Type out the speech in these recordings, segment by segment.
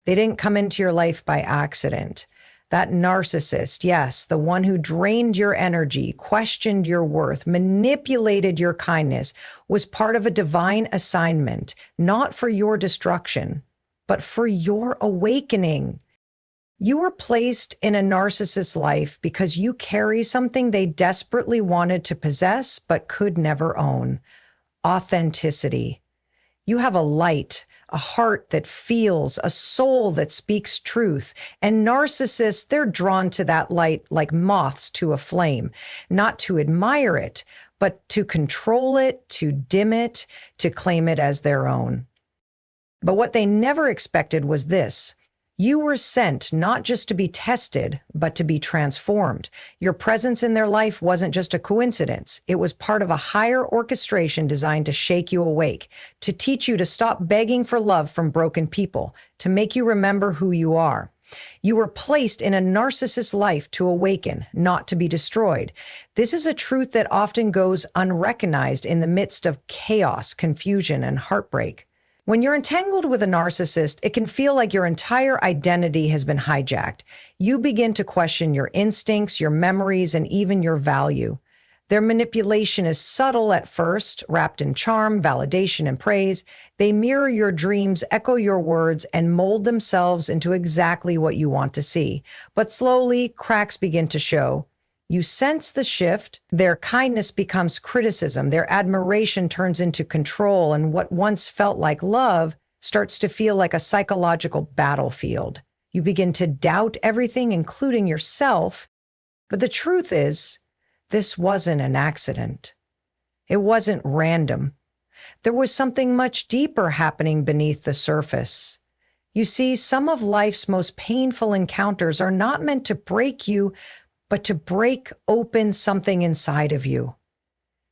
They didn't come into your life by accident. That narcissist, yes, the one who drained your energy, questioned your worth, manipulated your kindness, was part of a divine assignment, not for your destruction, but for your awakening. You were placed in a narcissist's life because you carry something they desperately wanted to possess but could never own: authenticity. You have a light, a heart that feels, a soul that speaks truth. And narcissists, they're drawn to that light like moths to a flame, not to admire it, but to control it, to dim it, to claim it as their own. But what they never expected was this: you were sent not just to be tested, but to be transformed. Your presence in their life wasn't just a coincidence. It was part of a higher orchestration designed to shake you awake, to teach you to stop begging for love from broken people, to make you remember who you are. You were placed in a narcissist's life to awaken, not to be destroyed. This is a truth that often goes unrecognized in the midst of chaos, confusion, and heartbreak. When you're entangled with a narcissist, it can feel like your entire identity has been hijacked. You begin to question your instincts, your memories, and even your value. Their manipulation is subtle at first, wrapped in charm, validation, and praise. They mirror your dreams, echo your words, and mold themselves into exactly what you want to see. But slowly, cracks begin to show. You sense the shift. Their kindness becomes criticism. Their admiration turns into control, and what once felt like love starts to feel like a psychological battlefield. You begin to doubt everything, including yourself. But the truth is, this wasn't an accident. It wasn't random. There was something much deeper happening beneath the surface. You see, some of life's most painful encounters are not meant to break you, but to break open something inside of you.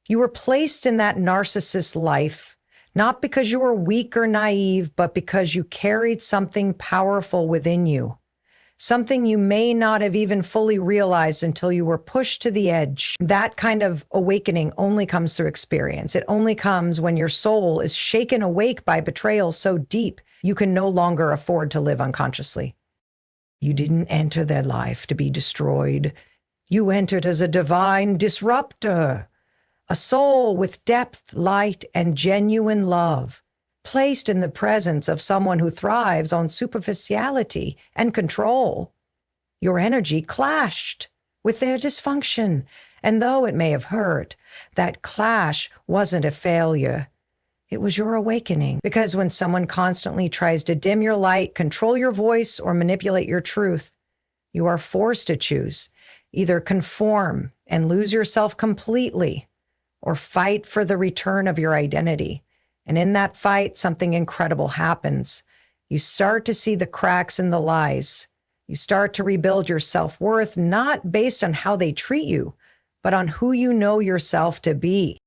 You were placed in that narcissist's life, not because you were weak or naive, but because you carried something powerful within you. Something you may not have even fully realized until you were pushed to the edge. That kind of awakening only comes through experience. It only comes when your soul is shaken awake by betrayal so deep you can no longer afford to live unconsciously. You didn't enter their life to be destroyed. You entered as a divine disruptor, a soul with depth, light, and genuine love, placed in the presence of someone who thrives on superficiality and control. Your energy clashed with their dysfunction, and though it may have hurt, that clash wasn't a failure. It was your awakening. Because when someone constantly tries to dim your light, control your voice, or manipulate your truth, you are forced to choose. Either conform and lose yourself completely, or fight for the return of your identity. And in that fight, something incredible happens. You start to see the cracks in the lies. You start to rebuild your self-worth, not based on how they treat you, but on who you know yourself to be.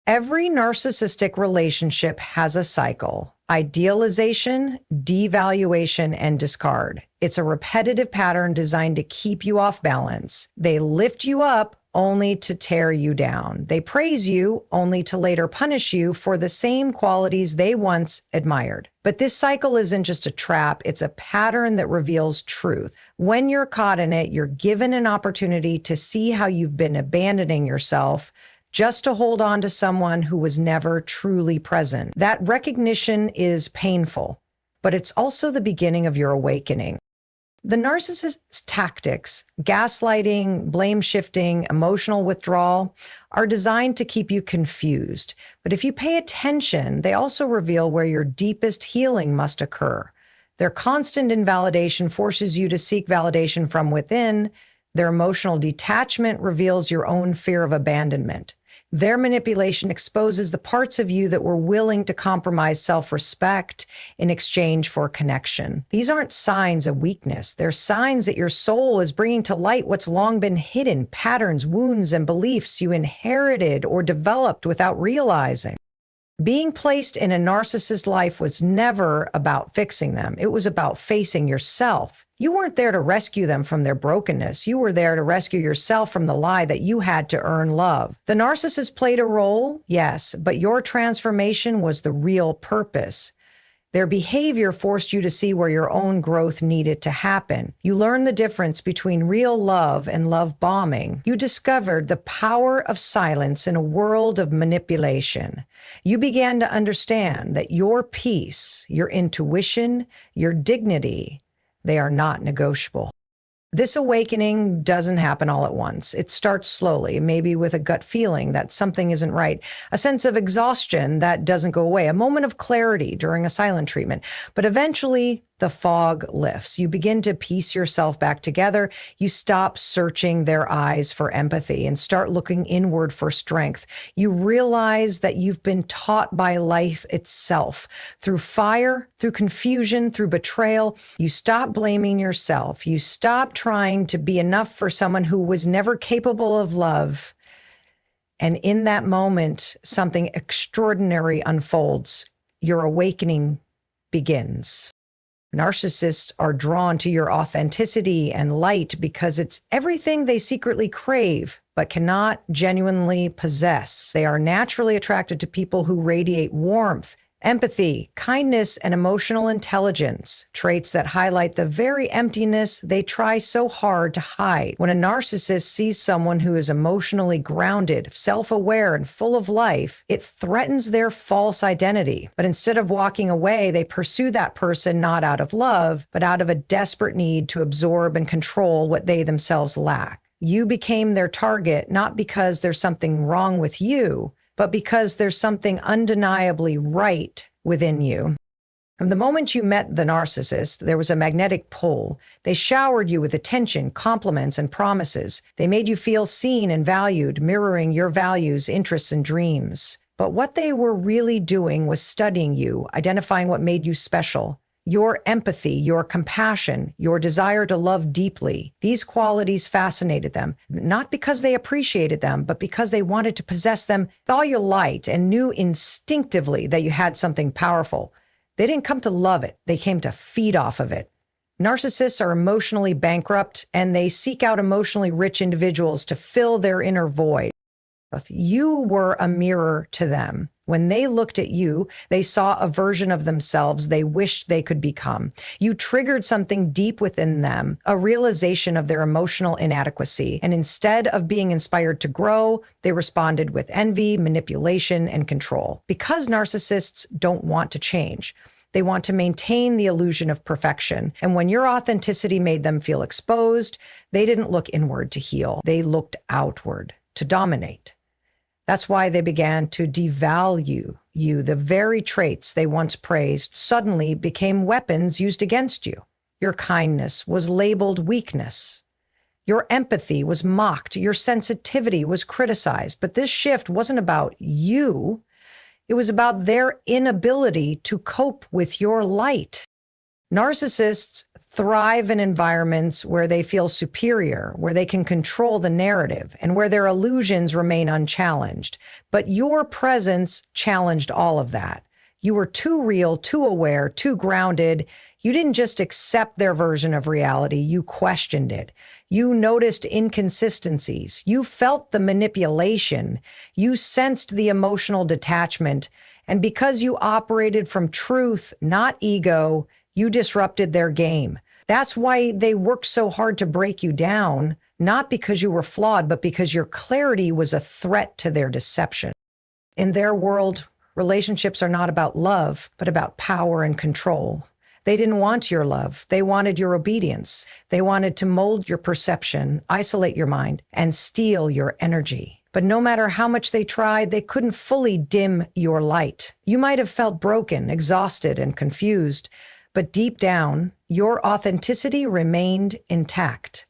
Every narcissistic relationship has a cycle: idealization, devaluation, and discard. It's a repetitive pattern designed to keep you off balance. They lift you up only to tear you down. They praise you only to later punish you for the same qualities they once admired. But this cycle isn't just a trap, it's a pattern that reveals truth. When you're caught in it, you're given an opportunity to see how you've been abandoning yourself just to hold on to someone who was never truly present. That recognition is painful, but it's also the beginning of your awakening. The narcissist's tactics, gaslighting, blame shifting, emotional withdrawal, are designed to keep you confused. But if you pay attention, they also reveal where your deepest healing must occur. Their constant invalidation forces you to seek validation from within. Their emotional detachment reveals your own fear of abandonment. Their manipulation exposes the parts of you that were willing to compromise self-respect in exchange for connection. These aren't signs of weakness. They're signs that your soul is bringing to light what's long been hidden: patterns, wounds, and beliefs you inherited or developed without realizing. Being placed in a narcissist's life was never about fixing them. It was about facing yourself. You weren't there to rescue them from their brokenness. You were there to rescue yourself from the lie that you had to earn love. The narcissist played a role, yes, but your transformation was the real purpose. Their behavior forced you to see where your own growth needed to happen. You learned the difference between real love and love bombing. You discovered the power of silence in a world of manipulation. You began to understand that your peace, your intuition, your dignity, they are not negotiable. This awakening doesn't happen all at once. It starts slowly, maybe with a gut feeling that something isn't right, a sense of exhaustion that doesn't go away, a moment of clarity during a silent treatment. But eventually, the fog lifts. You begin to piece yourself back together. You stop searching their eyes for empathy and start looking inward for strength. You realize that you've been taught by life itself. Through fire, through confusion, through betrayal, you stop blaming yourself. You stop trying to be enough for someone who was never capable of love. And in that moment, something extraordinary unfolds. Your awakening begins. Narcissists are drawn to your authenticity and light because it's everything they secretly crave but cannot genuinely possess. They are naturally attracted to people who radiate warmth, empathy, kindness, and emotional intelligence, traits that highlight the very emptiness they try so hard to hide. When a narcissist sees someone who is emotionally grounded, self-aware, and full of life, it threatens their false identity. But instead of walking away, they pursue that person not out of love, but out of a desperate need to absorb and control what they themselves lack. You became their target not because there's something wrong with you, but because there's something undeniably right within you. From the moment you met the narcissist, there was a magnetic pull. They showered you with attention, compliments, and promises. They made you feel seen and valued, mirroring your values, interests, and dreams. But what they were really doing was studying you, identifying what made you special. Your empathy, your compassion, your desire to love deeply. These qualities fascinated them, not because they appreciated them, but because they wanted to possess them with all your light and knew instinctively that you had something powerful. They didn't come to love it. They came to feed off of it. Narcissists are emotionally bankrupt, and they seek out emotionally rich individuals to fill their inner void. You were a mirror to them. When they looked at you, they saw a version of themselves they wished they could become. You triggered something deep within them, a realization of their emotional inadequacy. And instead of being inspired to grow, they responded with envy, manipulation, and control. Because narcissists don't want to change. They want to maintain the illusion of perfection. And when your authenticity made them feel exposed, they didn't look inward to heal. They looked outward to dominate. That's why they began to devalue you. The very traits they once praised suddenly became weapons used against you. Your kindness was labeled weakness. Your empathy was mocked. Your sensitivity was criticized. But this shift wasn't about you. It was about their inability to cope with your light. Narcissists thrive in environments where they feel superior, where they can control the narrative, and where their illusions remain unchallenged. But your presence challenged all of that. You were too real, too aware, too grounded. You didn't just accept their version of reality, you questioned it. You noticed inconsistencies. You felt the manipulation. You sensed the emotional detachment. And because you operated from truth, not ego, you disrupted their game. That's why they worked so hard to break you down, not because you were flawed, but because your clarity was a threat to their deception. In their world, relationships are not about love, but about power and control. They didn't want your love. They wanted your obedience. They wanted to mold your perception, isolate your mind, and steal your energy. But no matter how much they tried, they couldn't fully dim your light. You might have felt broken, exhausted, and confused, but deep down, your authenticity remained intact.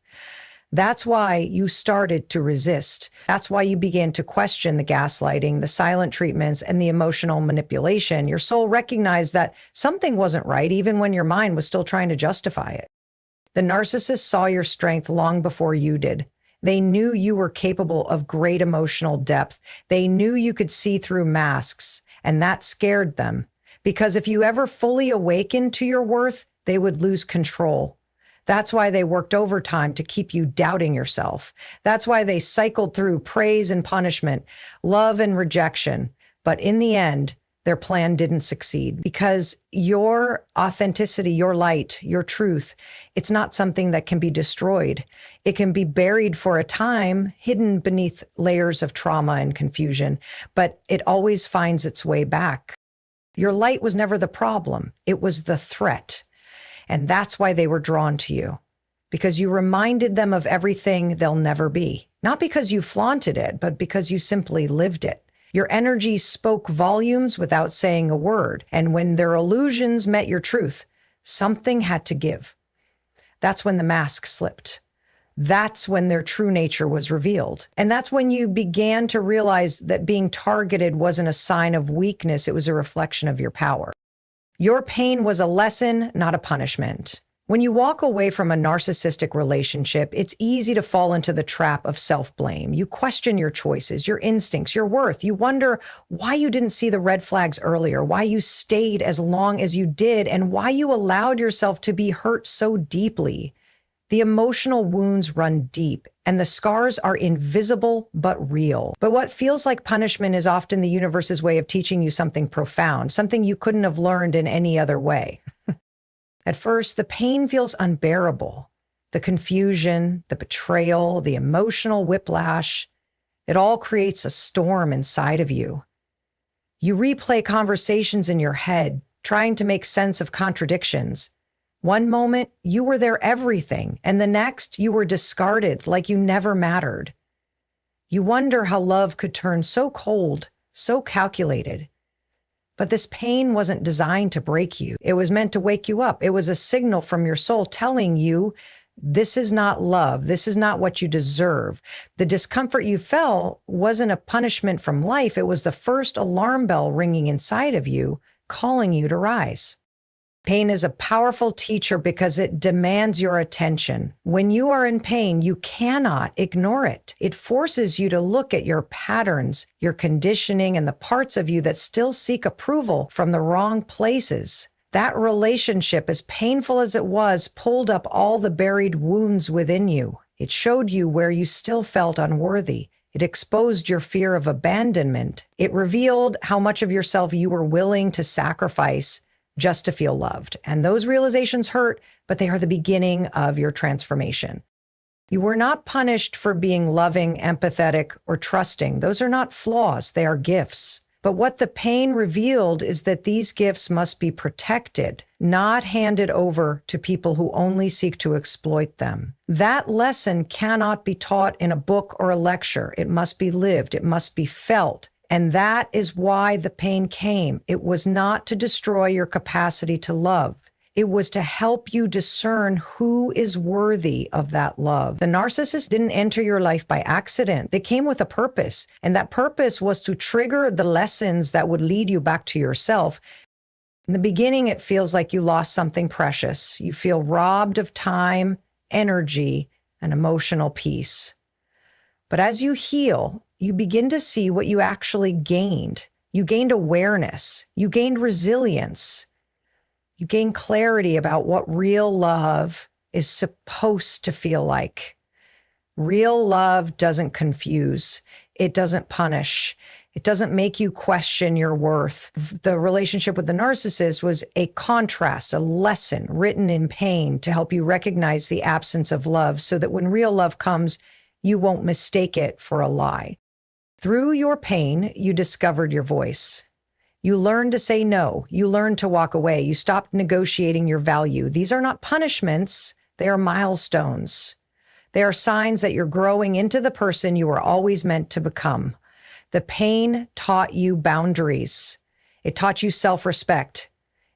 That's why you started to resist. That's why you began to question the gaslighting, the silent treatments, and the emotional manipulation. Your soul recognized that something wasn't right, even when your mind was still trying to justify it. The narcissist saw your strength long before you did. They knew you were capable of great emotional depth. They knew you could see through masks, and that scared them. Because if you ever fully awakened to your worth, they would lose control. That's why they worked overtime to keep you doubting yourself. That's why they cycled through praise and punishment, love and rejection. But in the end, their plan didn't succeed, because your authenticity, your light, your truth, it's not something that can be destroyed. It can be buried for a time, hidden beneath layers of trauma and confusion, but it always finds its way back. Your light was never the problem. It was the threat. And that's why they were drawn to you, because you reminded them of everything they'll never be. Not because you flaunted it, but because you simply lived it. Your energy spoke volumes without saying a word. And when their illusions met your truth, something had to give. That's when the mask slipped. That's when their true nature was revealed. And that's when you began to realize that being targeted wasn't a sign of weakness. It was a reflection of your power. Your pain was a lesson, not a punishment. When you walk away from a narcissistic relationship, it's easy to fall into the trap of self-blame. You question your choices, your instincts, your worth. You wonder why you didn't see the red flags earlier, why you stayed as long as you did, and why you allowed yourself to be hurt so deeply. The emotional wounds run deep, and the scars are invisible but real. But what feels like punishment is often the universe's way of teaching you something profound, something you couldn't have learned in any other way. At first, the pain feels unbearable. The confusion, the betrayal, the emotional whiplash, it all creates a storm inside of you. You replay conversations in your head, trying to make sense of contradictions. One moment, you were their everything, and the next, you were discarded like you never mattered. You wonder how love could turn so cold, so calculated. But this pain wasn't designed to break you. It was meant to wake you up. It was a signal from your soul telling you, this is not love. This is not what you deserve. The discomfort you felt wasn't a punishment from life. It was the first alarm bell ringing inside of you, calling you to rise. Pain is a powerful teacher because it demands your attention. When you are in pain, you cannot ignore it. It forces you to look at your patterns, your conditioning, and the parts of you that still seek approval from the wrong places. That relationship, as painful as it was, pulled up all the buried wounds within you. It showed you where you still felt unworthy. It exposed your fear of abandonment. It revealed how much of yourself you were willing to sacrifice just to feel loved. And those realizations hurt, but they are the beginning of your transformation. You were not punished for being loving, empathetic, or trusting. Those are not flaws, they are gifts. But what the pain revealed is that these gifts must be protected, not handed over to people who only seek to exploit them. That lesson cannot be taught in a book or a lecture. It must be lived. It must be felt. And that is why the pain came. It was not to destroy your capacity to love. It was to help you discern who is worthy of that love. The narcissist didn't enter your life by accident. They came with a purpose, and that purpose was to trigger the lessons that would lead you back to yourself. In the beginning, it feels like you lost something precious. You feel robbed of time, energy, and emotional peace. But as you heal, you begin to see what you actually gained. You gained awareness. You gained resilience. You gained clarity about what real love is supposed to feel like. Real love doesn't confuse. It doesn't punish. It doesn't make you question your worth. The relationship with the narcissist was a contrast, a lesson written in pain to help you recognize the absence of love so that when real love comes, you won't mistake it for a lie. Through your pain, you discovered your voice. You learned to say no. You learned to walk away. You stopped negotiating your value. These are not punishments. They are milestones. They are signs that you're growing into the person you were always meant to become. The pain taught you boundaries. It taught you self-respect.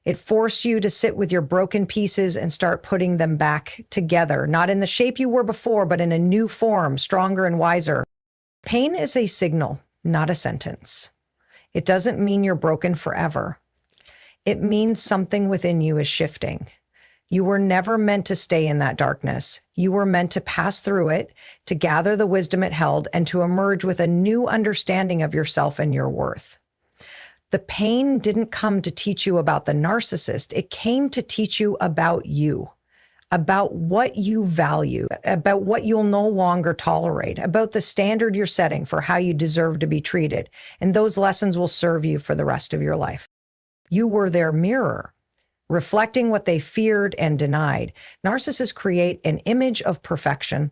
It forced you to sit with your broken pieces and start putting them back together, not in the shape you were before, but in a new form, stronger and wiser. Pain is a signal, not a sentence. It doesn't mean you're broken forever. It means something within you is shifting. You were never meant to stay in that darkness. You were meant to pass through it, to gather the wisdom it held, and to emerge with a new understanding of yourself and your worth. The pain didn't come to teach you about the narcissist. It came to teach you about you. about what you value, about what you'll no longer tolerate, about the standard you're setting for how you deserve to be treated. And those lessons will serve you for the rest of your life. You were their mirror, reflecting what they feared and denied. Narcissists create an image of perfection,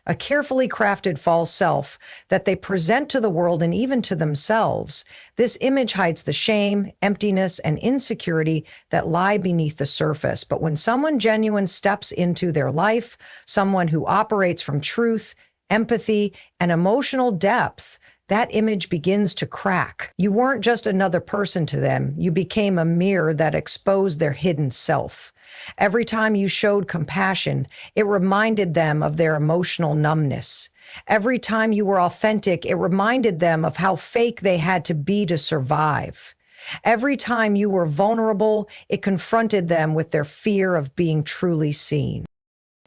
a carefully crafted false self that they present to the world and even to themselves. This image hides the shame, emptiness, and insecurity that lie beneath the surface. But when someone genuine steps into their life, someone who operates from truth, empathy, and emotional depth, that image begins to crack. You weren't just another person to them. You became a mirror that exposed their hidden self. Every time you showed compassion, it reminded them of their emotional numbness. Every time you were authentic, it reminded them of how fake they had to be to survive. Every time you were vulnerable, it confronted them with their fear of being truly seen.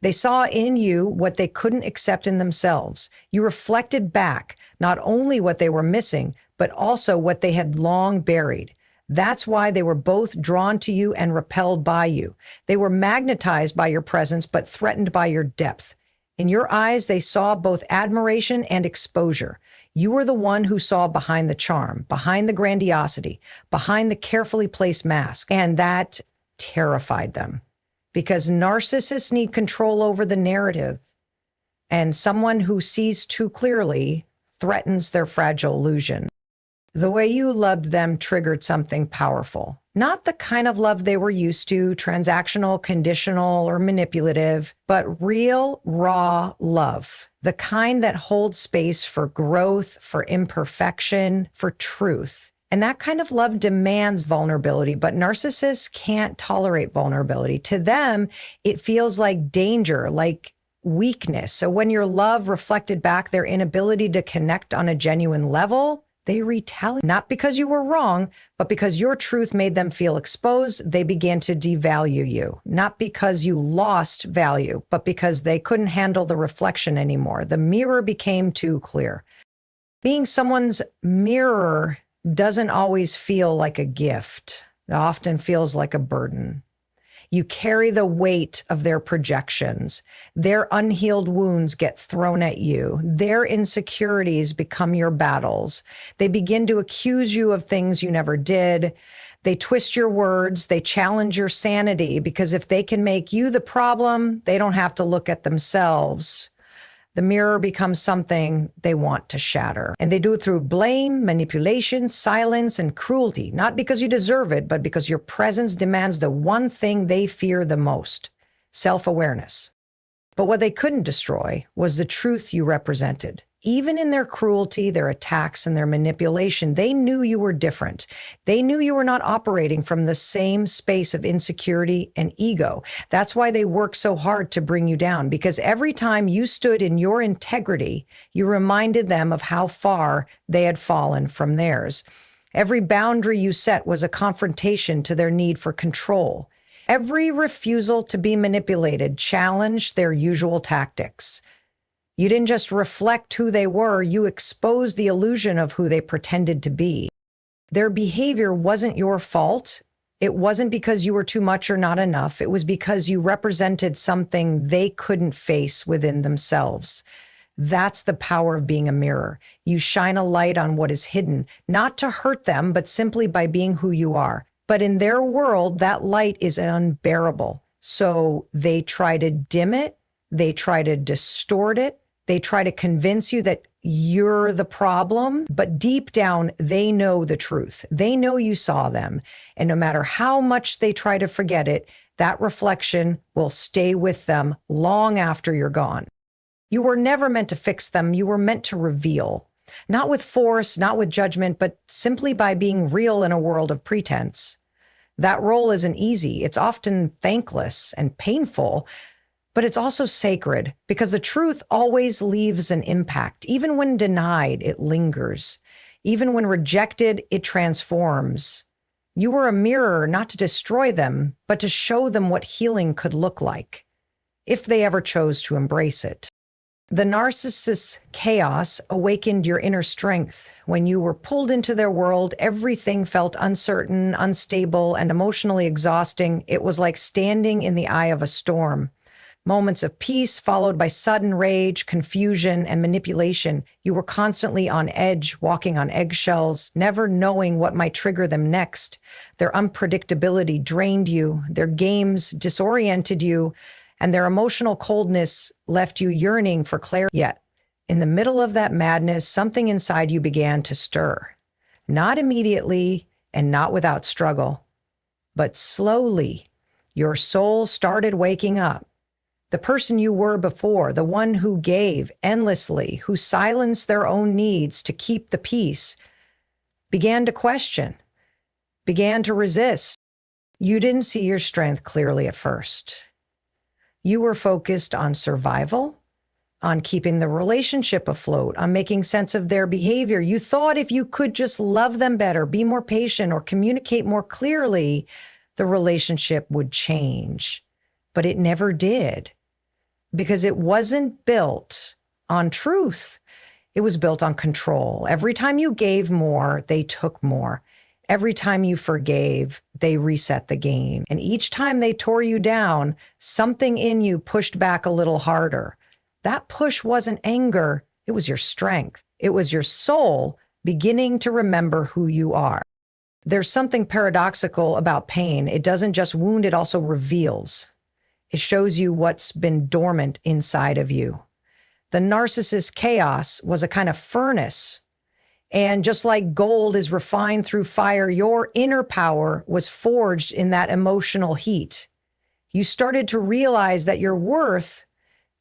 They saw in you what they couldn't accept in themselves. You reflected back not only what they were missing, but also what they had long buried. That's why they were both drawn to you and repelled by you. They were magnetized by your presence, but threatened by your depth. In your eyes, they saw both admiration and exposure. You were the one who saw behind the charm, behind the grandiosity, behind the carefully placed mask, and that terrified them. Because narcissists need control over the narrative, and someone who sees too clearly threatens their fragile illusion. The way you loved them triggered something powerful. Not the kind of love they were used to, transactional, conditional, or manipulative, but real, raw love. The kind that holds space for growth, for imperfection, for truth. And that kind of love demands vulnerability, but narcissists can't tolerate vulnerability. To them, it feels like danger, like weakness. So when your love reflected back their inability to connect on a genuine level, they retaliate. Not because you were wrong, but because your truth made them feel exposed. They began to devalue you. Not because you lost value, but because they couldn't handle the reflection anymore. The mirror became too clear. Being someone's mirror doesn't always feel like a gift. It often feels like a burden. You carry the weight of their projections. Their unhealed wounds get thrown at you. Their insecurities become your battles. They begin to accuse you of things you never did. They twist your words. They challenge your sanity, because if they can make you the problem, they don't have to look at themselves. The mirror becomes something they want to shatter. And they do it through blame, manipulation, silence, and cruelty. Not because you deserve it, but because your presence demands the one thing they fear the most: self-awareness. But what they couldn't destroy was the truth you represented. Even in their cruelty, their attacks, and their manipulation, they knew you were different. They knew you were not operating from the same space of insecurity and ego. That's why they worked so hard to bring you down, because every time you stood in your integrity, you reminded them of how far they had fallen from theirs. Every boundary you set was a confrontation to their need for control. Every refusal to be manipulated challenged their usual tactics. You didn't just reflect who they were, you exposed the illusion of who they pretended to be. Their behavior wasn't your fault. It wasn't because you were too much or not enough. It was because you represented something they couldn't face within themselves. That's the power of being a mirror. You shine a light on what is hidden, not to hurt them, but simply by being who you are. But in their world, that light is unbearable. So they try to dim it. They try to distort it. They try to convince you that you're the problem, but deep down, they know the truth. They know you saw them. And no matter how much they try to forget it, that reflection will stay with them long after you're gone. You were never meant to fix them. You were meant to reveal. Not with force, not with judgment, but simply by being real in a world of pretense. That role isn't easy. It's often thankless and painful, but it's also sacred, because the truth always leaves an impact. Even when denied, it lingers. Even when rejected, it transforms. You were a mirror not to destroy them, but to show them what healing could look like, if they ever chose to embrace it. The narcissist's chaos awakened your inner strength. When you were pulled into their world, everything felt uncertain, unstable, and emotionally exhausting. It was like standing in the eye of a storm. Moments of peace followed by sudden rage, confusion, and manipulation. You were constantly on edge, walking on eggshells, never knowing what might trigger them next. Their unpredictability drained you, their games disoriented you, and their emotional coldness left you yearning for clarity. Yet, in the middle of that madness, something inside you began to stir. Not immediately and not without struggle, but slowly, your soul started waking up. The person you were before, the one who gave endlessly, who silenced their own needs to keep the peace, began to question, began to resist. You didn't see your strength clearly at first. You were focused on survival, on keeping the relationship afloat, on making sense of their behavior. You thought if you could just love them better, be more patient, or communicate more clearly, the relationship would change. But it never did. Because it wasn't built on truth. It was built on control. Every time you gave more, they took more. Every time you forgave, they reset the game. And each time they tore you down, something in you pushed back a little harder. That push wasn't anger, it was your strength. It was your soul beginning to remember who you are. There's something paradoxical about pain. It doesn't just wound, it also reveals. It shows you what's been dormant inside of you. The narcissist's chaos was a kind of furnace. And just like gold is refined through fire, your inner power was forged in that emotional heat. You started to realize that your worth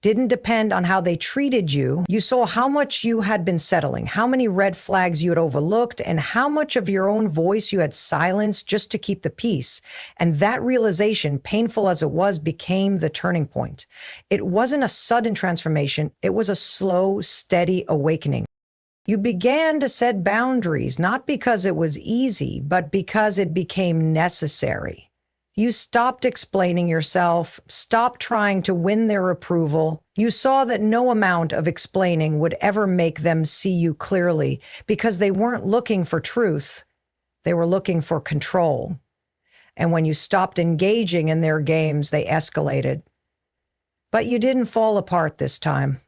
didn't depend on how they treated you. You saw how much you had been settling, how many red flags you had overlooked, and how much of your own voice you had silenced just to keep the peace. And that realization, painful as it was, became the turning point. It wasn't a sudden transformation. It was a slow, steady awakening. You began to set boundaries, not because it was easy, but because it became necessary. You stopped explaining yourself, stopped trying to win their approval. You saw that no amount of explaining would ever make them see you clearly because they weren't looking for truth. They were looking for control. And when you stopped engaging in their games, they escalated. But you didn't fall apart this time.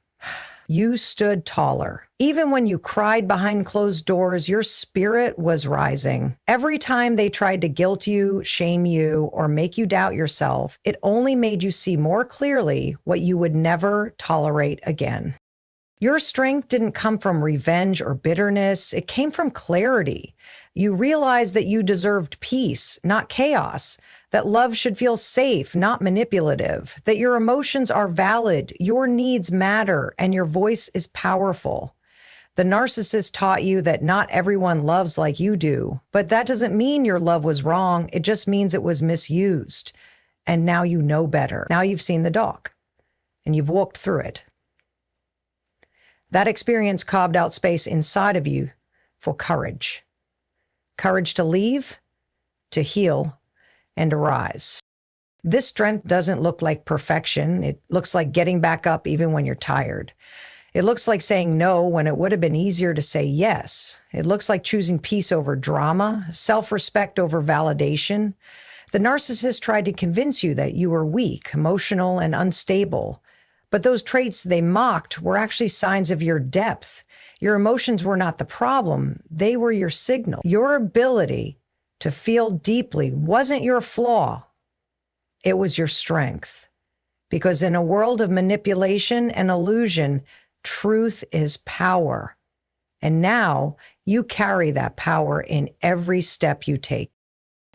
You stood taller. Even when you cried behind closed doors, your spirit was rising. Every time they tried to guilt you, shame you, or make you doubt yourself, it only made you see more clearly what you would never tolerate again. Your strength didn't come from revenge or bitterness. It came from clarity. You realized that you deserved peace, not chaos, that love should feel safe, not manipulative, that your emotions are valid, your needs matter, and your voice is powerful. The narcissist taught you that not everyone loves like you do, but that doesn't mean your love was wrong. It just means it was misused. And now you know better. Now you've seen the doc, and you've walked through it. That experience carved out space inside of you for courage. Courage to leave, to heal, and to rise. This strength doesn't look like perfection. It looks like getting back up even when you're tired. It looks like saying no when it would have been easier to say yes. It looks like choosing peace over drama, self-respect over validation. The narcissist tried to convince you that you were weak, emotional, and unstable. But those traits they mocked were actually signs of your depth. Your emotions were not the problem. They were your signal. Your ability to feel deeply wasn't your flaw. It was your strength. Because in a world of manipulation and illusion, truth is power. And now you carry that power in every step you take.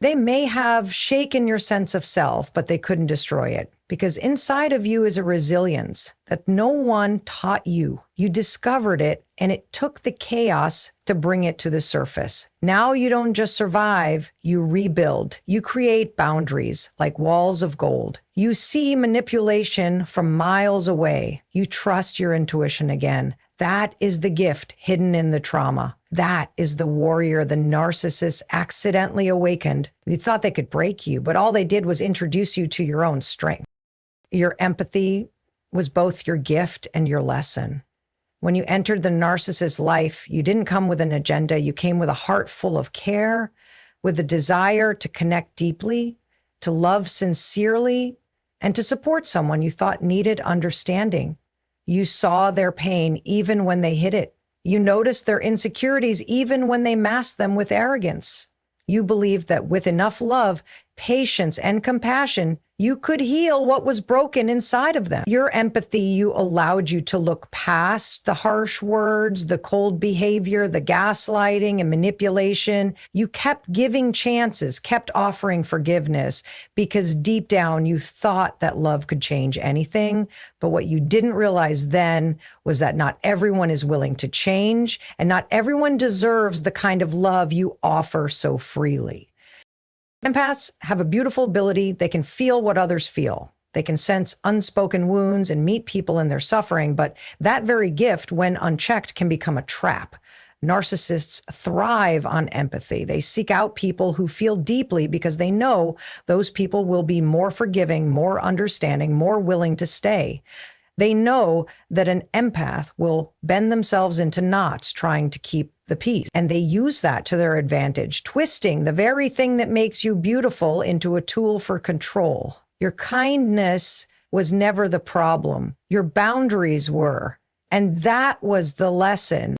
They may have shaken your sense of self, but they couldn't destroy it. Because inside of you is a resilience that no one taught you. You discovered it, and it took the chaos to bring it to the surface. Now you don't just survive, you rebuild. You create boundaries like walls of gold. You see manipulation from miles away. You trust your intuition again. That is the gift hidden in the trauma. That is the warrior the narcissist accidentally awakened. You thought they could break you, but all they did was introduce you to your own strength. Your empathy was both your gift and your lesson. When you entered the narcissist's life, you didn't come with an agenda. You came with a heart full of care, with a desire to connect deeply, to love sincerely, and to support someone you thought needed understanding. You saw their pain even when they hid it. You noticed their insecurities even when they masked them with arrogance. You believed that with enough love, patience, and compassion, you could heal what was broken inside of them. Your empathy you allowed you to look past the harsh words, the cold behavior, the gaslighting and manipulation. You kept giving chances, kept offering forgiveness, because deep down you thought that love could change anything. But what you didn't realize then was that not everyone is willing to change, and not everyone deserves the kind of love you offer so freely. Empaths have a beautiful ability. They can feel what others feel. They can sense unspoken wounds and meet people in their suffering, but that very gift, when unchecked, can become a trap. Narcissists thrive on empathy. They seek out people who feel deeply because they know those people will be more forgiving, more understanding, more willing to stay. They know that an empath will bend themselves into knots trying to keep the peace, and they use that to their advantage, twisting the very thing that makes you beautiful into a tool for control. Your kindness was never the problem. Your boundaries were, and that was the lesson.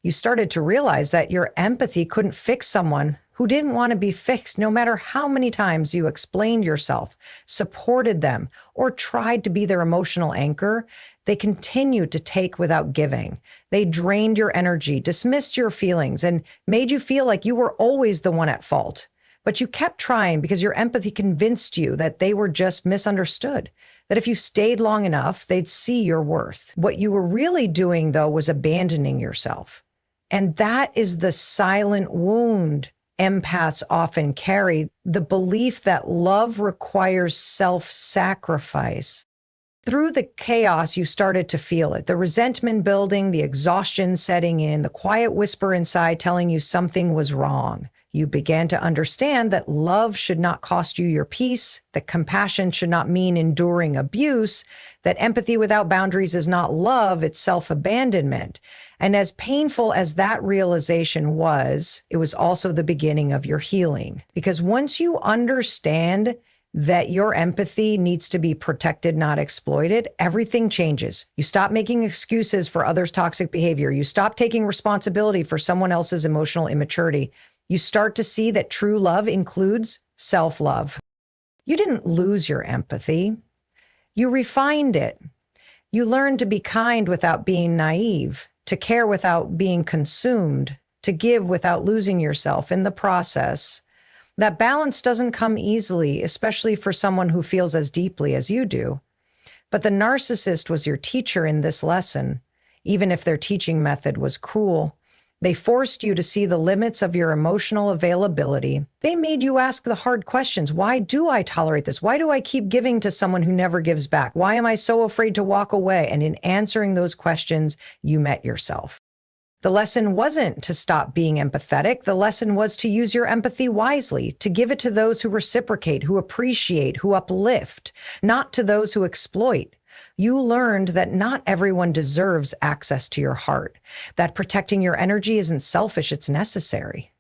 You started to realize that your empathy couldn't fix someone who didn't want to be fixed, no matter how many times you explained yourself, supported them, or tried to be their emotional anchor. They continued to take without giving. They drained your energy, dismissed your feelings, and made you feel like you were always the one at fault. But you kept trying because your empathy convinced you that they were just misunderstood, that if you stayed long enough, they'd see your worth. What you were really doing, though, was abandoning yourself. And that is the silent wound empaths often carry, the belief that love requires self-sacrifice. Through the chaos, you started to feel it, the resentment building, the exhaustion setting in, the quiet whisper inside telling you something was wrong. You began to understand that love should not cost you your peace, that compassion should not mean enduring abuse, that empathy without boundaries is not love, it's self-abandonment. And as painful as that realization was, it was also the beginning of your healing. Because once you understand that your empathy needs to be protected, not exploited, everything changes. You stop making excuses for others' toxic behavior. You stop taking responsibility for someone else's emotional immaturity. You start to see that true love includes self-love. You didn't lose your empathy. You refined it. You learned to be kind without being naive, to care without being consumed, to give without losing yourself in the process. That balance doesn't come easily, especially for someone who feels as deeply as you do. But the narcissist was your teacher in this lesson, even if their teaching method was cruel. They forced you to see the limits of your emotional availability. They made you ask the hard questions. Why do I tolerate this? Why do I keep giving to someone who never gives back? Why am I so afraid to walk away? And in answering those questions, you met yourself. The lesson wasn't to stop being empathetic. The lesson was to use your empathy wisely, to give it to those who reciprocate, who appreciate, who uplift, not to those who exploit. You learned that not everyone deserves access to your heart, that protecting your energy isn't selfish, it's necessary.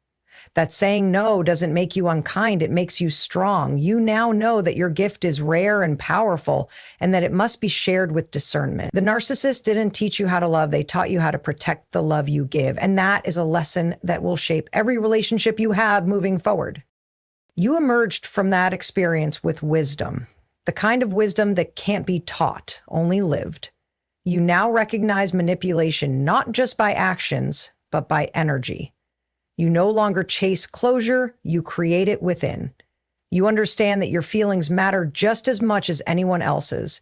That saying no doesn't make you unkind, it makes you strong. You now know that your gift is rare and powerful, and that it must be shared with discernment. The narcissist didn't teach you how to love, they taught you how to protect the love you give, and that is a lesson that will shape every relationship you have moving forward. You emerged from that experience with wisdom. The kind of wisdom that can't be taught, only lived. You now recognize manipulation not just by actions, but by energy. You no longer chase closure, you create it within. You understand that your feelings matter just as much as anyone else's,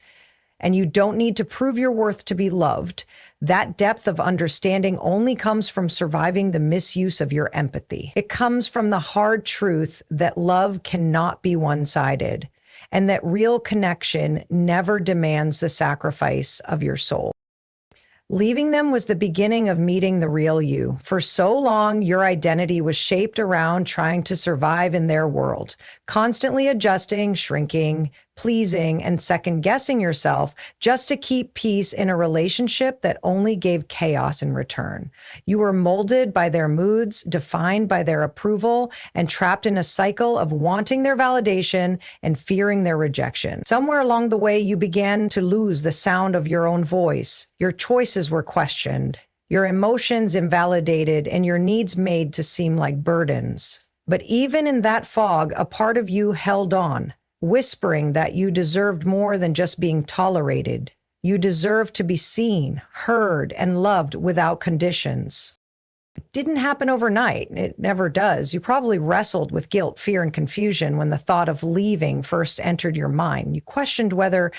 and you don't need to prove your worth to be loved. That depth of understanding only comes from surviving the misuse of your empathy. It comes from the hard truth that love cannot be one-sided, and that real connection never demands the sacrifice of your soul. Leaving them was the beginning of meeting the real you. For so long, your identity was shaped around trying to survive in their world, constantly adjusting, shrinking, pleasing, and second-guessing yourself just to keep peace in a relationship that only gave chaos in return. You were molded by their moods, defined by their approval, and trapped in a cycle of wanting their validation and fearing their rejection. Somewhere along the way, you began to lose the sound of your own voice. Your choices were questioned, your emotions invalidated, and your needs made to seem like burdens. But even in that fog, a part of you held on, whispering that you deserved more than just being tolerated. You deserved to be seen, heard, and loved without conditions. It didn't happen overnight. It never does. You probably wrestled with guilt, fear, and confusion when the thought of leaving first entered your mind. You questioned whether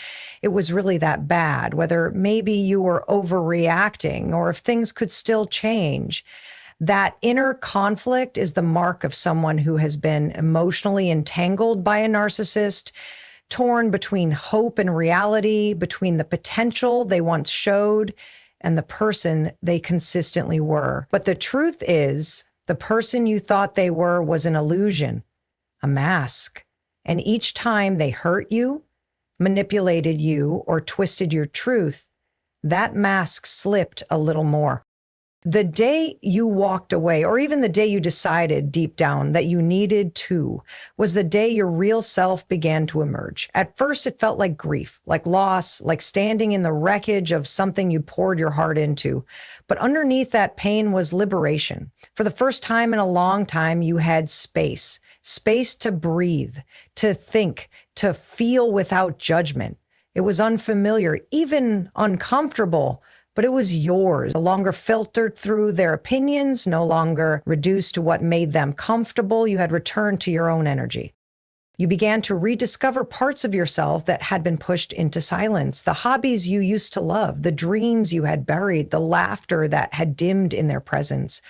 it was really that bad, whether maybe you were overreacting, or if things could still change. That inner conflict is the mark of someone who has been emotionally entangled by a narcissist, torn between hope and reality, between the potential they once showed and the person they consistently were. But the truth is, the person you thought they were was an illusion, a mask. And each time they hurt you, manipulated you, or twisted your truth, that mask slipped a little more. The day you walked away, or even the day you decided deep down that you needed to, was the day your real self began to emerge. At first, it felt like grief, like loss, like standing in the wreckage of something you poured your heart into. But underneath that pain was liberation. For the first time in a long time, you had space to breathe, to think, to feel without judgment. It was unfamiliar, even uncomfortable, but it was yours, no longer filtered through their opinions, no longer reduced to what made them comfortable. You had returned to your own energy. You began to rediscover parts of yourself that had been pushed into silence, the hobbies you used to love, the dreams you had buried, the laughter that had dimmed in their presence,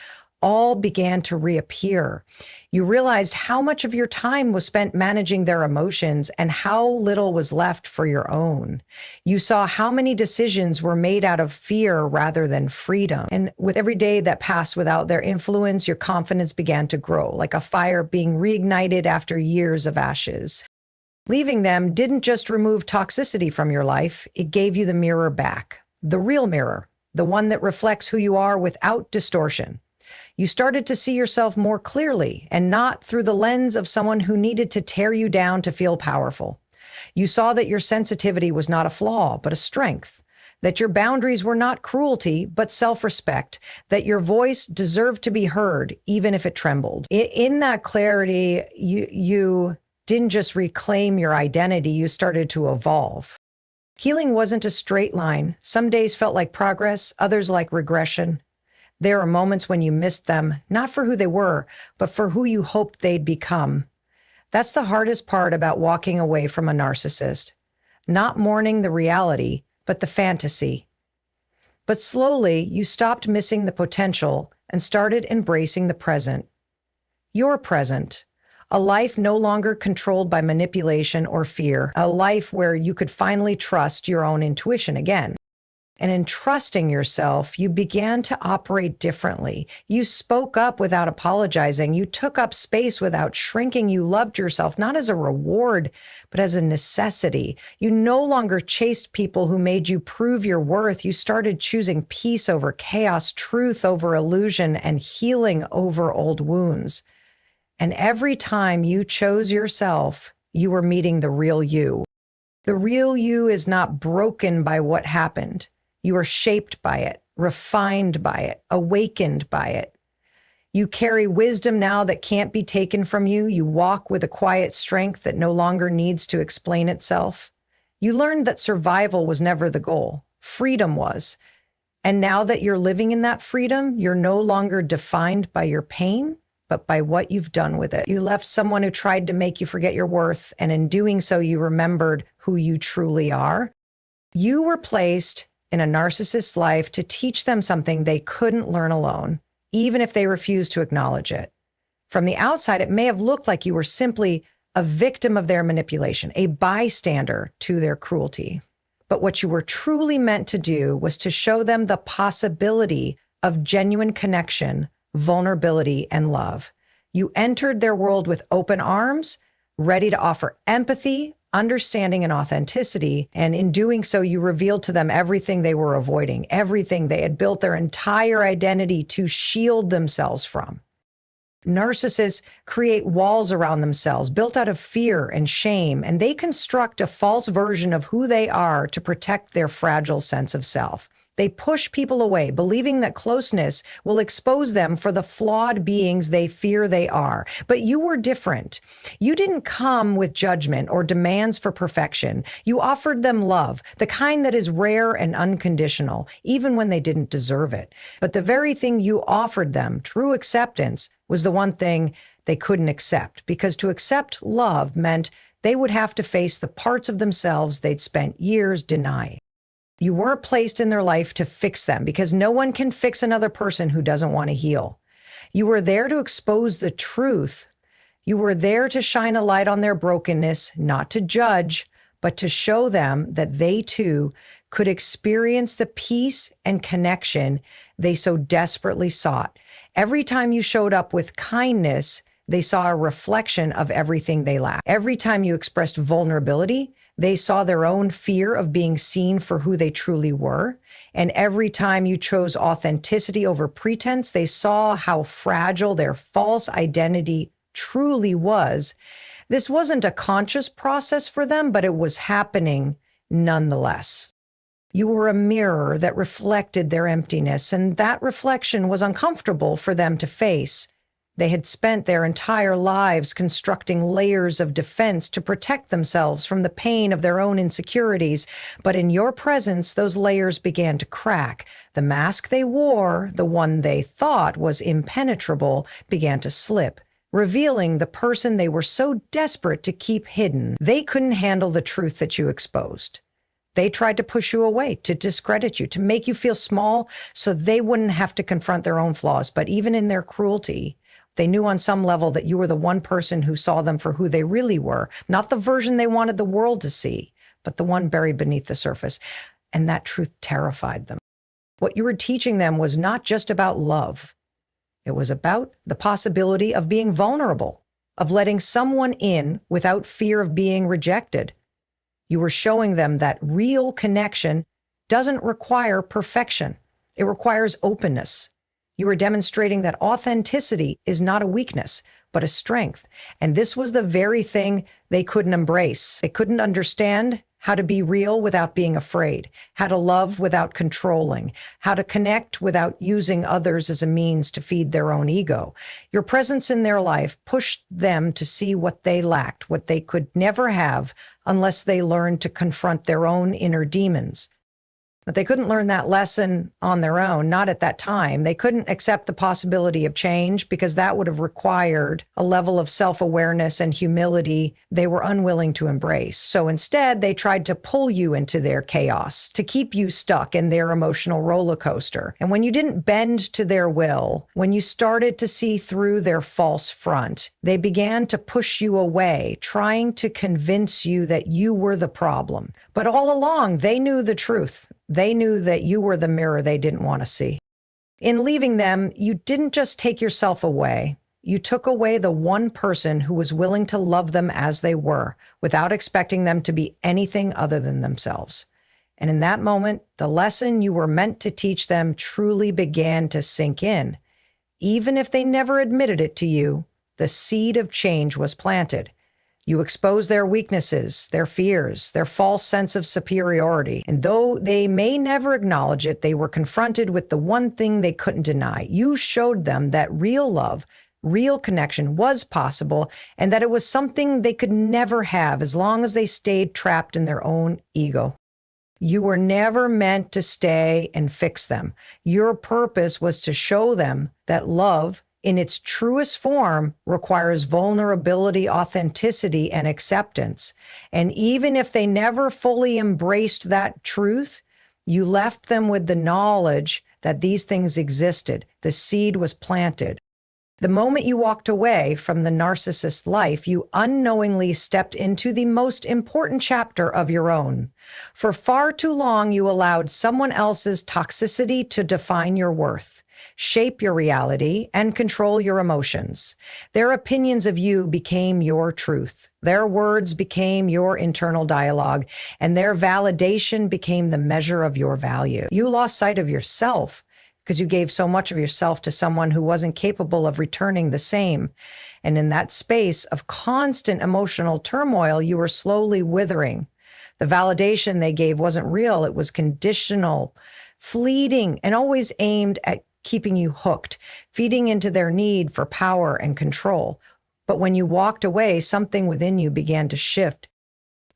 all began to reappear. You realized how much of your time was spent managing their emotions and how little was left for your own. You saw how many decisions were made out of fear rather than freedom. And with every day that passed without their influence, your confidence began to grow, like a fire being reignited after years of ashes. Leaving them didn't just remove toxicity from your life, it gave you the mirror back. The real mirror, the one that reflects who you are without distortion. You started to see yourself more clearly and not through the lens of someone who needed to tear you down to feel powerful. You saw that your sensitivity was not a flaw, but a strength, that your boundaries were not cruelty, but self-respect, that your voice deserved to be heard, even if it trembled. In that clarity, you didn't just reclaim your identity, you started to evolve. Healing wasn't a straight line. Some days felt like progress, others like regression. There are moments when you missed them, not for who they were, but for who you hoped they'd become. That's the hardest part about walking away from a narcissist. Not mourning the reality, but the fantasy. But slowly, you stopped missing the potential and started embracing the present. Your present. A life no longer controlled by manipulation or fear. A life where you could finally trust your own intuition again. And in trusting yourself, you began to operate differently. You spoke up without apologizing. You took up space without shrinking. You loved yourself, not as a reward, but as a necessity. You no longer chased people who made you prove your worth. You started choosing peace over chaos, truth over illusion, and healing over old wounds. And every time you chose yourself, you were meeting the real you. The real you is not broken by what happened. You are shaped by it, refined by it, awakened by it. You carry wisdom now that can't be taken from you. You walk with a quiet strength that no longer needs to explain itself. You learned that survival was never the goal. Freedom was. And now that you're living in that freedom, you're no longer defined by your pain, but by what you've done with it. You left someone who tried to make you forget your worth, and in doing so, you remembered who you truly are. You were placed in a narcissist's life to teach them something they couldn't learn alone, even if they refused to acknowledge it. From the outside, it may have looked like you were simply a victim of their manipulation, a bystander to their cruelty. But what you were truly meant to do was to show them the possibility of genuine connection, vulnerability, and love. You entered their world with open arms, ready to offer empathy, understanding, and authenticity. And in doing so, you revealed to them everything they were avoiding, everything they had built their entire identity to shield themselves from. Narcissists create walls around themselves built out of fear and shame, and they construct a false version of who they are to protect their fragile sense of self. They push people away, believing that closeness will expose them for the flawed beings they fear they are. But you were different. You didn't come with judgment or demands for perfection. You offered them love, the kind that is rare and unconditional, even when they didn't deserve it. But the very thing you offered them, true acceptance, was the one thing they couldn't accept, because to accept love meant they would have to face the parts of themselves they'd spent years denying. You weren't placed in their life to fix them, because no one can fix another person who doesn't want to heal. You were there to expose the truth. You were there to shine a light on their brokenness, not to judge, but to show them that they too could experience the peace and connection they so desperately sought. Every time you showed up with kindness, they saw a reflection of everything they lacked. Every time you expressed vulnerability, they saw their own fear of being seen for who they truly were. And every time you chose authenticity over pretense, they saw how fragile their false identity truly was. This wasn't a conscious process for them, but it was happening nonetheless. You were a mirror that reflected their emptiness, and that reflection was uncomfortable for them to face. They had spent their entire lives constructing layers of defense to protect themselves from the pain of their own insecurities, but in your presence, those layers began to crack. The mask they wore, the one they thought was impenetrable, began to slip, revealing the person they were so desperate to keep hidden. They couldn't handle the truth that you exposed. They tried to push you away, to discredit you, to make you feel small so they wouldn't have to confront their own flaws. But even in their cruelty, they knew on some level that you were the one person who saw them for who they really were, not the version they wanted the world to see, but the one buried beneath the surface. And that truth terrified them. What you were teaching them was not just about love. It was about the possibility of being vulnerable, of letting someone in without fear of being rejected. You were showing them that real connection doesn't require perfection. It requires openness. You were demonstrating that authenticity is not a weakness, but a strength. And this was the very thing they couldn't embrace. They couldn't understand how to be real without being afraid, how to love without controlling, how to connect without using others as a means to feed their own ego. Your presence in their life pushed them to see what they lacked, what they could never have unless they learned to confront their own inner demons. But they couldn't learn that lesson on their own, not at that time. They couldn't accept the possibility of change because that would have required a level of self-awareness and humility they were unwilling to embrace. So instead, they tried to pull you into their chaos, to keep you stuck in their emotional roller coaster. And when you didn't bend to their will, when you started to see through their false front, they began to push you away, trying to convince you that you were the problem. But all along, they knew the truth. They knew that you were the mirror they didn't want to see. In leaving them, you didn't just take yourself away. You took away the one person who was willing to love them as they were, without expecting them to be anything other than themselves. And in that moment, the lesson you were meant to teach them truly began to sink in. Even if they never admitted it to you, the seed of change was planted. You exposed their weaknesses, their fears, their false sense of superiority. And though they may never acknowledge it, they were confronted with the one thing they couldn't deny. You showed them that real love, real connection was possible, and that it was something they could never have as long as they stayed trapped in their own ego. You were never meant to stay and fix them. Your purpose was to show them that love, in its truest form, requires vulnerability, authenticity, and acceptance. And even if they never fully embraced that truth, you left them with the knowledge that these things existed. The seed was planted. The moment you walked away from the narcissist life, you unknowingly stepped into the most important chapter of your own. For far too long, you allowed someone else's toxicity to define your worth, shape your reality, and control your emotions. Their opinions of you became your truth. Their words became your internal dialogue, and their validation became the measure of your value. You lost sight of yourself because you gave so much of yourself to someone who wasn't capable of returning the same. And in that space of constant emotional turmoil, you were slowly withering. The validation they gave wasn't real. It was conditional, fleeting, and always aimed at keeping you hooked, feeding into their need for power and control. But when you walked away, something within you began to shift.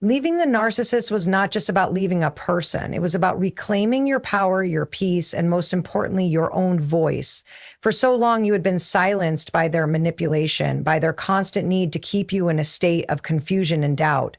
Leaving the narcissist was not just about leaving a person. It was about reclaiming your power, your peace, and most importantly, your own voice. For so long, you had been silenced by their manipulation, by their constant need to keep you in a state of confusion and doubt.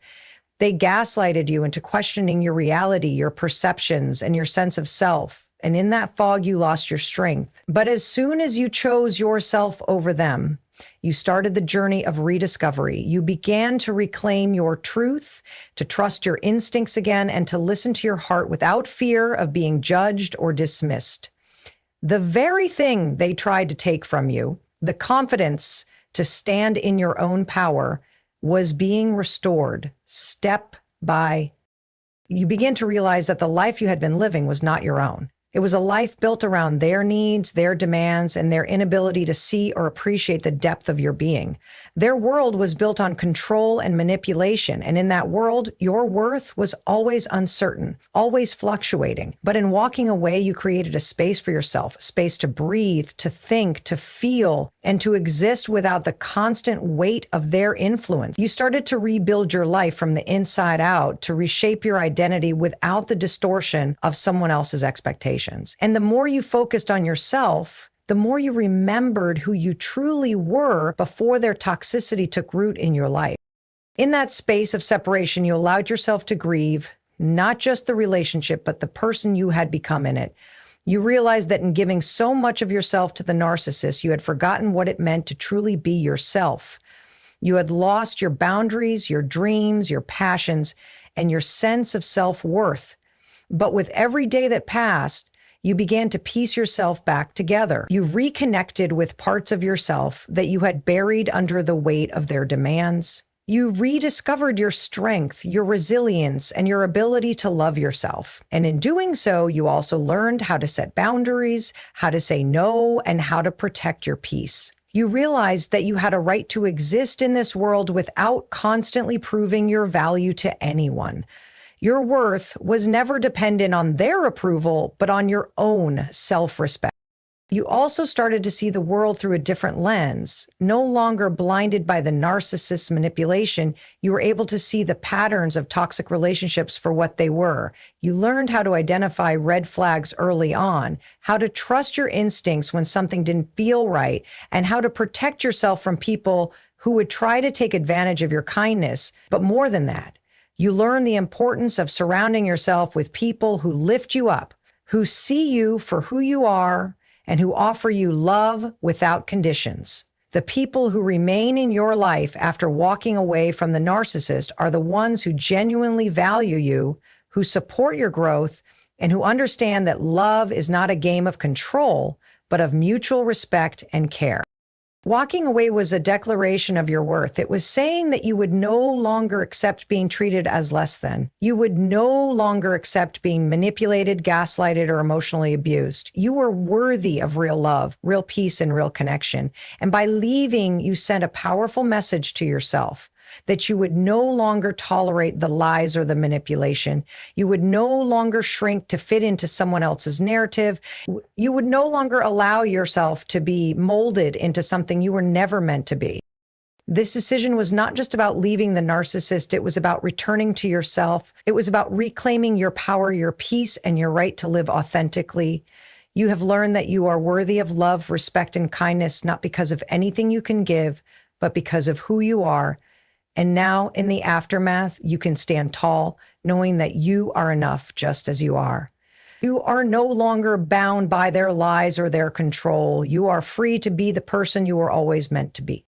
They gaslighted you into questioning your reality, your perceptions, and your sense of self. And in that fog, you lost your strength. But as soon as you chose yourself over them, you started the journey of rediscovery. You began to reclaim your truth, to trust your instincts again, and to listen to your heart without fear of being judged or dismissed. The very thing they tried to take from you, the confidence to stand in your own power, was being restored step by. You begin to realize that the life you had been living was not your own. It was a life built around their needs, their demands, and their inability to see or appreciate the depth of your being. Their world was built on control and manipulation, and in that world, your worth was always uncertain, always fluctuating. But in walking away, you created a space for yourself, a space to breathe, to think, to feel, and to exist without the constant weight of their influence. You started to rebuild your life from the inside out, to reshape your identity without the distortion of someone else's expectations. And the more you focused on yourself, the more you remembered who you truly were before their toxicity took root in your life. In that space of separation, you allowed yourself to grieve, not just the relationship, but the person you had become in it. You realized that in giving so much of yourself to the narcissist, you had forgotten what it meant to truly be yourself. You had lost your boundaries, your dreams, your passions, and your sense of self-worth. But with every day that passed, you began to piece yourself back together. You reconnected with parts of yourself that you had buried under the weight of their demands. You rediscovered your strength, your resilience, and your ability to love yourself. And in doing so, you also learned how to set boundaries, how to say no, and how to protect your peace. You realized that you had a right to exist in this world without constantly proving your value to anyone. Your worth was never dependent on their approval, but on your own self-respect. You also started to see the world through a different lens. No longer blinded by the narcissist's manipulation, you were able to see the patterns of toxic relationships for what they were. You learned how to identify red flags early on, how to trust your instincts when something didn't feel right, and how to protect yourself from people who would try to take advantage of your kindness. But more than that, you learn the importance of surrounding yourself with people who lift you up, who see you for who you are, and who offer you love without conditions. The people who remain in your life after walking away from the narcissist are the ones who genuinely value you, who support your growth, and who understand that love is not a game of control, but of mutual respect and care. Walking away was a declaration of your worth. It was saying that you would no longer accept being treated as less than. You would no longer accept being manipulated, gaslighted, or emotionally abused. You were worthy of real love, real peace, and real connection. And by leaving, you sent a powerful message to yourself that you would no longer tolerate the lies or the manipulation. You would no longer shrink to fit into someone else's narrative. You would no longer allow yourself to be molded into something you were never meant to be. This decision was not just about leaving the narcissist. It was about returning to yourself. It was about reclaiming your power, your peace, and your right to live authentically. You have learned that you are worthy of love, respect, and kindness, not because of anything you can give, but because of who you are. And now, in the aftermath, you can stand tall, knowing that you are enough just as you are. You are no longer bound by their lies or their control. You are free to be the person you were always meant to be.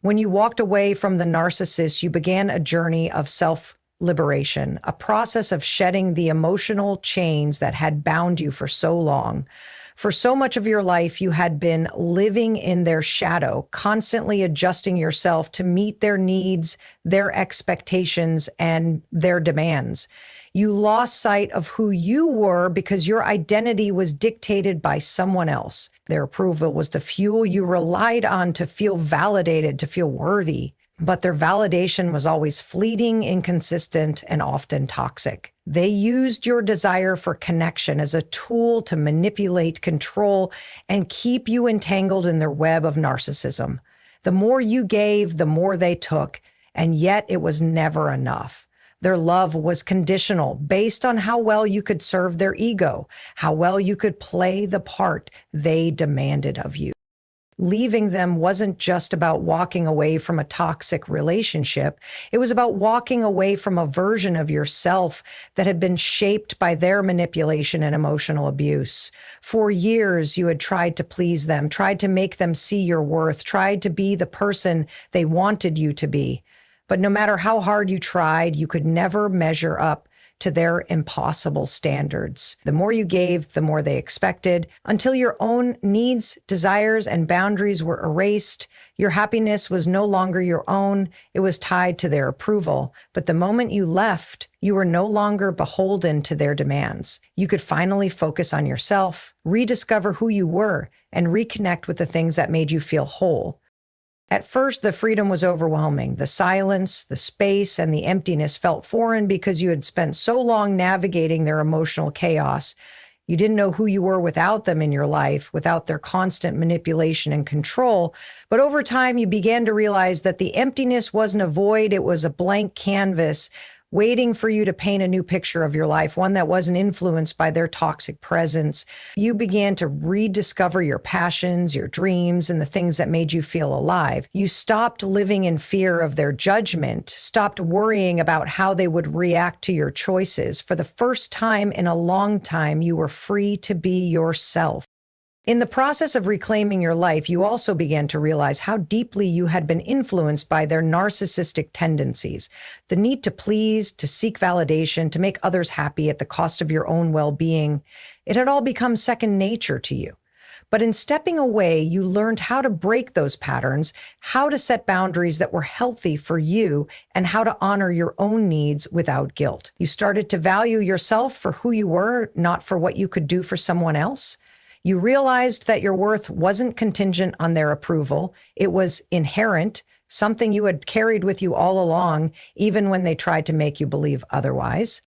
When you walked away from the narcissist, you began a journey of self-liberation, a process of shedding the emotional chains that had bound you for so long. For so much of your life, you had been living in their shadow, constantly adjusting yourself to meet their needs, their expectations, and their demands. You lost sight of who you were because your identity was dictated by someone else. Their approval was the fuel you relied on to feel validated, to feel worthy. But their validation was always fleeting, inconsistent, and often toxic. They used your desire for connection as a tool to manipulate, control, and keep you entangled in their web of narcissism. The more you gave, the more they took, and yet it was never enough. Their love was conditional, based on how well you could serve their ego, how well you could play the part they demanded of you. Leaving them wasn't just about walking away from a toxic relationship. It was about walking away from a version of yourself that had been shaped by their manipulation and emotional abuse. For years, you had tried to please them, tried to make them see your worth, tried to be the person they wanted you to be. But no matter how hard you tried, you could never measure up to their impossible standards. The more you gave, the more they expected, until your own needs, desires, and boundaries were erased. Your happiness was no longer your own. It was tied to their approval. But the moment you left, you were no longer beholden to their demands. You could finally focus on yourself, rediscover who you were, and reconnect with the things that made you feel whole. At first, the freedom was overwhelming. The silence, the space, and the emptiness felt foreign because you had spent so long navigating their emotional chaos. You didn't know who you were without them in your life, without their constant manipulation and control. But over time, you began to realize that the emptiness wasn't a void, it was a blank canvas waiting for you to paint a new picture of your life, one that wasn't influenced by their toxic presence. You began to rediscover your passions, your dreams, and the things that made you feel alive. You stopped living in fear of their judgment, stopped worrying about how they would react to your choices. For the first time in a long time, you were free to be yourself. In the process of reclaiming your life, you also began to realize how deeply you had been influenced by their narcissistic tendencies. The need to please, to seek validation, to make others happy at the cost of your own well-being. It had all become second nature to you. But in stepping away, you learned how to break those patterns, how to set boundaries that were healthy for you, and how to honor your own needs without guilt. You started to value yourself for who you were, not for what you could do for someone else. You realized that your worth wasn't contingent on their approval. It was inherent, something you had carried with you all along, even when they tried to make you believe otherwise.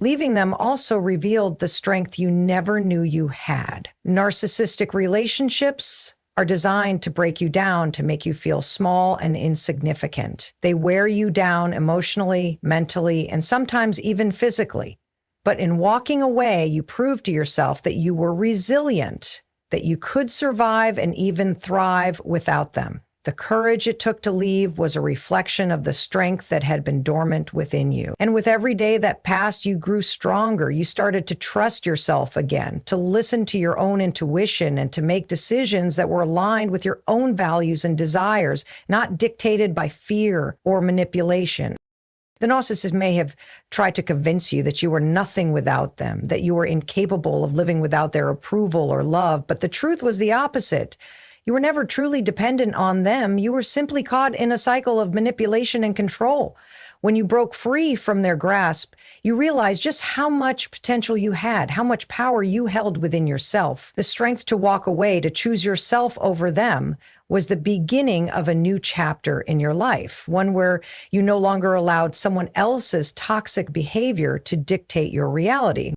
Leaving them also revealed the strength you never knew you had. Narcissistic relationships are designed to break you down, to make you feel small and insignificant. They wear you down emotionally, mentally, and sometimes even physically. But in walking away, you proved to yourself that you were resilient, that you could survive and even thrive without them. The courage it took to leave was a reflection of the strength that had been dormant within you. And with every day that passed, you grew stronger. You started to trust yourself again, to listen to your own intuition, and to make decisions that were aligned with your own values and desires, not dictated by fear or manipulation. The narcissist may have tried to convince you that you were nothing without them, that you were incapable of living without their approval or love, but the truth was the opposite. You were never truly dependent on them. You were simply caught in a cycle of manipulation and control. When you broke free from their grasp, you realized just how much potential you had, how much power you held within yourself. The strength to walk away, to choose yourself over them, was the beginning of a new chapter in your life, one where you no longer allowed someone else's toxic behavior to dictate your reality.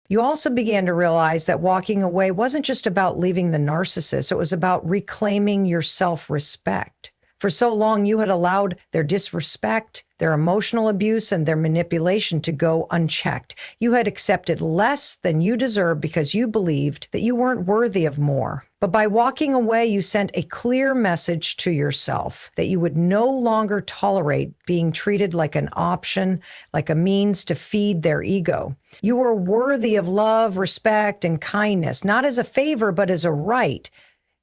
You also began to realize that walking away wasn't just about leaving the narcissist, it was about reclaiming your self-respect. For so long, you had allowed their disrespect, their emotional abuse, and their manipulation to go unchecked. You had accepted less than you deserved because you believed that you weren't worthy of more. But by walking away, you sent a clear message to yourself that you would no longer tolerate being treated like an option, like a means to feed their ego. You were worthy of love, respect, and kindness, not as a favor, but as a right.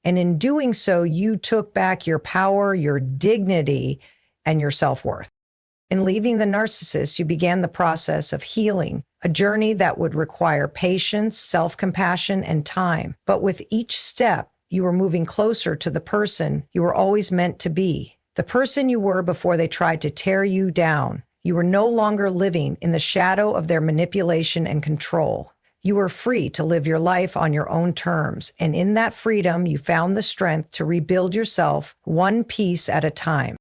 And in doing so, you took back your power, your dignity, and your self-worth. In leaving the narcissist, you began the process of healing, a journey that would require patience, self-compassion, and time. But with each step, you were moving closer to the person you were always meant to be, the person you were before they tried to tear you down. You were no longer living in the shadow of their manipulation and control. You were free to live your life on your own terms, and in that freedom, you found the strength to rebuild yourself one piece at a time.